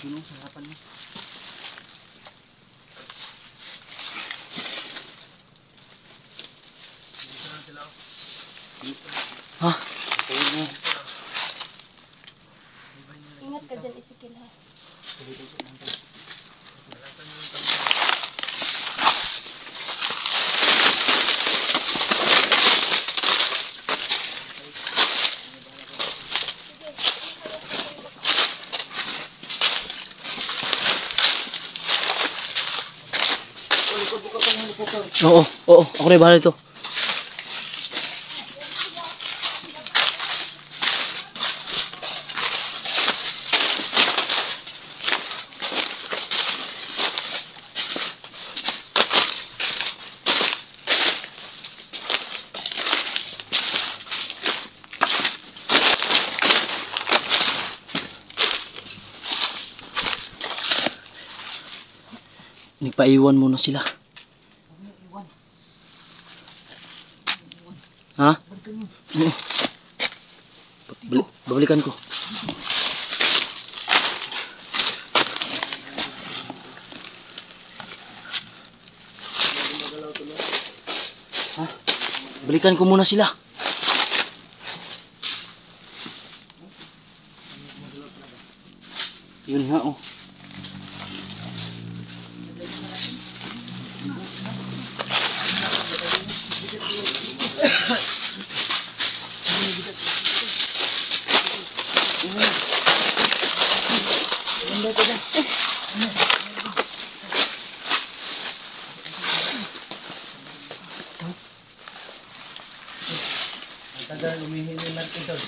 Sino sa harapan mo? Ha? Ingat ka dyan, Ezekiel, ha? Oo, oo, ako rin bahala ito. Nagpaiwan muna sila. Ha? Babalikan ko. Ha? Balikan ko muna sila. Yun nga, oh. Tagal umihin yung natin doon.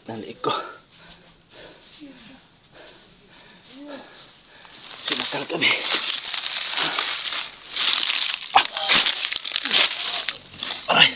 ng liig ko. Sinakal kami. Aray.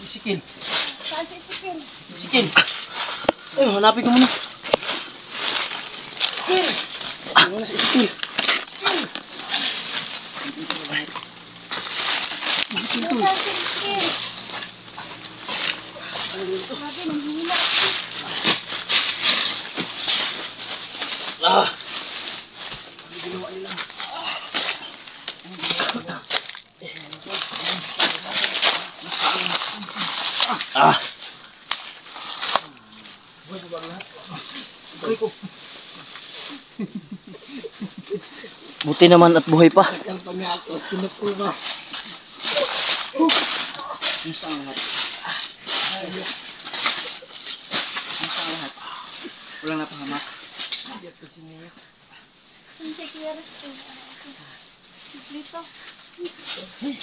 Sikil. Saan si Isikil? Sikil. Ay, hanapin ko muna. Sikil. Muna si Sikil. Sikil to. Saan si Isikil? Grabe, nanghihina. Ah. Ah. Buti naman at buhay pa. Ang pangako, sinukuha. Kumusta ang lahat? Kumusta ang lahat? Walang napahamak. Hindi ako siniya. Saan si Kuya Rizky? Dito. Sabi.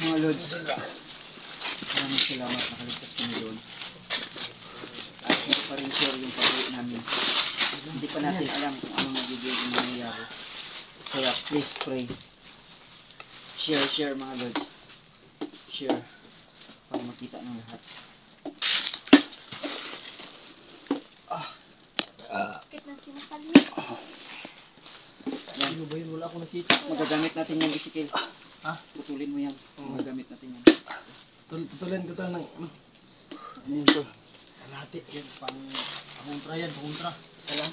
Mga Lods, maraming salamat, nakaligtas kami doon. At hindi pa rin sure yung pag-uwi namin. Hindi pa natin alam kung anong magiging nangyayari. Kaya please pray. Share mga Lods. Share para makita ng lahat. Sakit na sinakal niya. Yan. Ba yun? Wala akong nakita. Magagamit natin yan, Isikil. Ha? Putulin mo yan. Magagamit natin yan. Tutulan ko to ng ano. Ano yun to? Kalahati. Yan, pangontra yan, pangontra. Isa lang.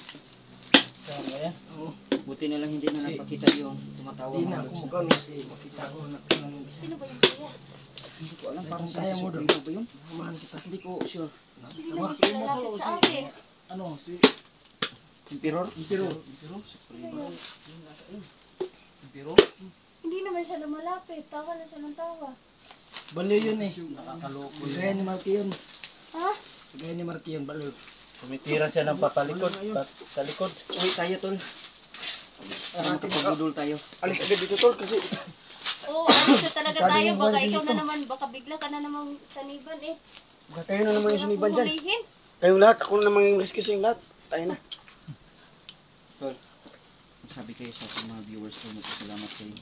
Saan ba yan? Oo. Buti na lang hindi na napakita yung tumatawa Hindi na mga ako Lods. mukha kasi makita ko na ng Sino ba yung kuya? Hindi ko alam, parang Kaya sa mo doon. Supremo ba yun? Samahan kita. Hindi ko sure. Hindi naman siya lalapit sa atin. Ano, si Emperor? Impero. Supremo. Emperor? Hindi naman siya lumalapit. Tawa na siya ng tawa. Baliw yun eh. Nakakaloko Gaya ni Marky yun. Ha? Gaya ni Marky yun, baliw. Tumitira siya ng patalikod, sa likod. Uwi tayo, tol. Makapagudol tayo. Alis agad dito tol kasi Oo, alis na talaga Galing tayo. yung Baka buwan ikaw dito. na naman. Baka bigla ka na namang saniban eh. baka tayo na naman yung siniban dyan. Huhulihin. Kayong lahat, ako na naman yung rescue sa yung lahat. Tayo na. Tol, magsabi kayo sa ating mga viewers ko. Magpasalamat kayo.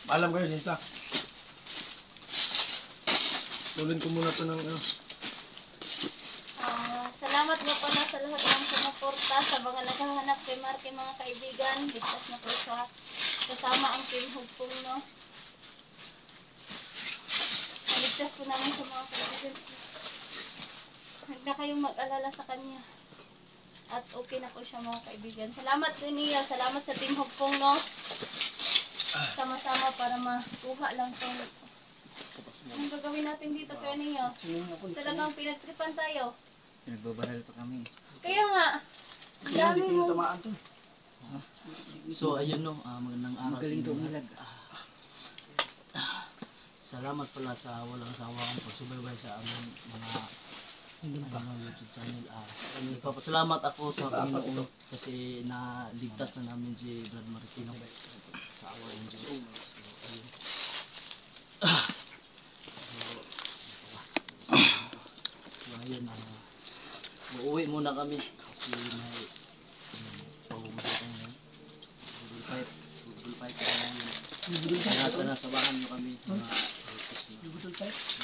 Paalam kayo, Sinsa. Tulin ko muna to ng ano. Salamat nga pala sa lahat ng sumuporta sa mga naghahanap kay Marky, mga kaibigan. Ligtas na po sa kasama ang Team Hugpong, no? Ligtas po namin sa mga kaibigan. Huwag na kayong mag-alala sa kanya. At okay na po siya, mga kaibigan. Salamat po niya. Salamat sa Team Hugpong, no? Sama-sama para makuha lang itong... Ang gagawin natin dito kaya niyo? Talagang pinagtripan tayo. Pinagbabaral pa kami. Kaya nga, ang dami mo. Tamaan to. So ayun no, magandang araw sa Magaling inyo. to umilag. Salamat pala sa walang sawang pagsubaybay sa aming mga YouTube channel. Nagpapasalamat ako sa Panginoon kasi naligtas na namin si Brad Martino sa awa ng Diyos. So, ayun. So, ayun, uuwi muna kami kasi may pag-umusap tayo ngayon. Google Fight tayo ngayon. Kaya sana sabahan nyo kami mga artist na.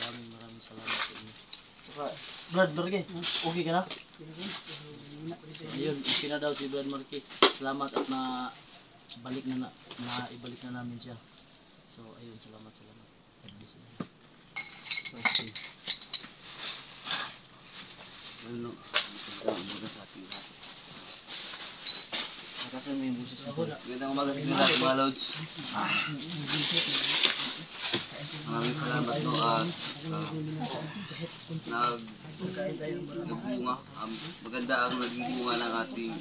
Maraming salamat sa inyo. Saka, Brad Marque, okay ka na? Ayun, okay na daw si Brad Marque. Salamat at ibalik na namin siya. So, ayun, salamat. God bless you. Okay. Ano? Sa ating lahat. Lakasan mo yung busis mo. Magandang umaga sa lahat mga lods. Maraming salamat no at nagbunga. Maganda ang naging bunga ng ating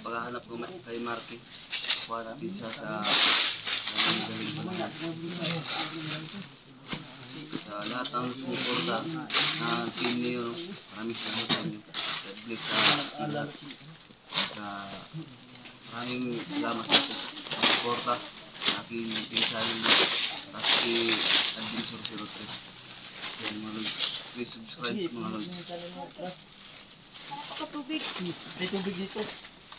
paghahanap ko kay Marky. Kuha natin siya sa lahat ng sumuporta ng team niyo. Maraming salamat sa inyo. God bless sa lahat. Maraming salamat sa suporta sa aking pinsalan na Taski Adventure 03. Kaya mga lods, please subscribe mga lods. Napakatubig. May tubig dito.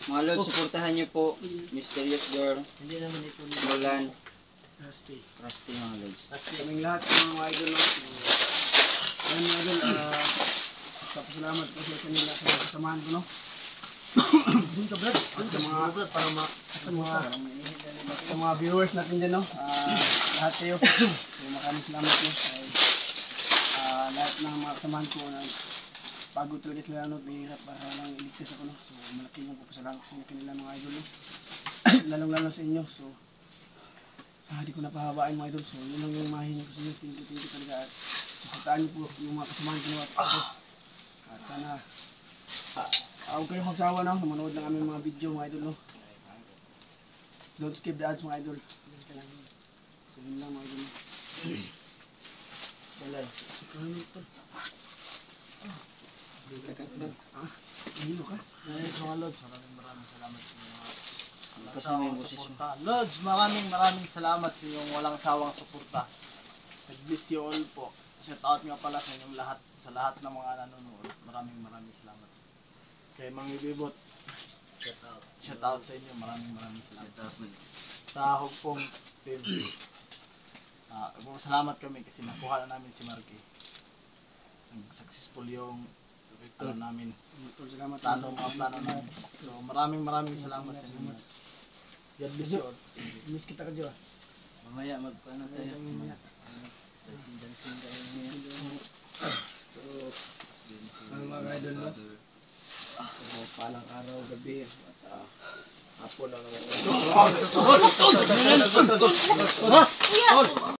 Mga lods, suportahan niyo po Mysterious Girl, Hindi naman ito. Roland, Rusty. Rusty mga lods. Kaming lahat ng mga idol. No? Ayun mga idol, papasalamat po sa kanila sa mga kasamahan ko. No? Dito Brad. At sa mga viewers natin dyan. No? Lahat kayo. So, maraming salamat po. Lahat ng mga kasamahan ko na pagod talaga sila, no, mahirap para lang iligtas ako, no. So malaki yung papasalamat ko sa kanila mga idol, no. Lalong-lalo sa inyo. So di ko napahabain mga idol. So yun lang yung mahihingi ko sa inyo. Thank you talaga. At suportahan niyo po yung mga kasamahan ko, no, at ako. At sana huwag kayong magsawa, no, manood ng aming mga video mga idol, no. Don't skip the ads mga idol. So yun lang mga idol, no. Wala. Hilo ka? Guys, mga Lods, maraming salamat sa mga Kasi may busis mo. suporta. Lods, maraming salamat sa inyong walang sawang suporta. God bless you all po. Shout out nga pala sa inyong lahat, sa lahat ng mga nanonood. Maraming salamat. Kay Mang Ibibot, shout out sa inyo. Maraming salamat. Sa Hugpong team, salamat kami kasi nakuha na namin si Marky. Successful yung namin. Salamat. Plano namin. So maraming salamat sa inyo. God bless you all. Miss kita ka dyan. Mamaya magpaano tayo. Dancing tayo ngayon. Ang mga idol, no? Palang araw, gabi, at hapon lang naman. Kuya!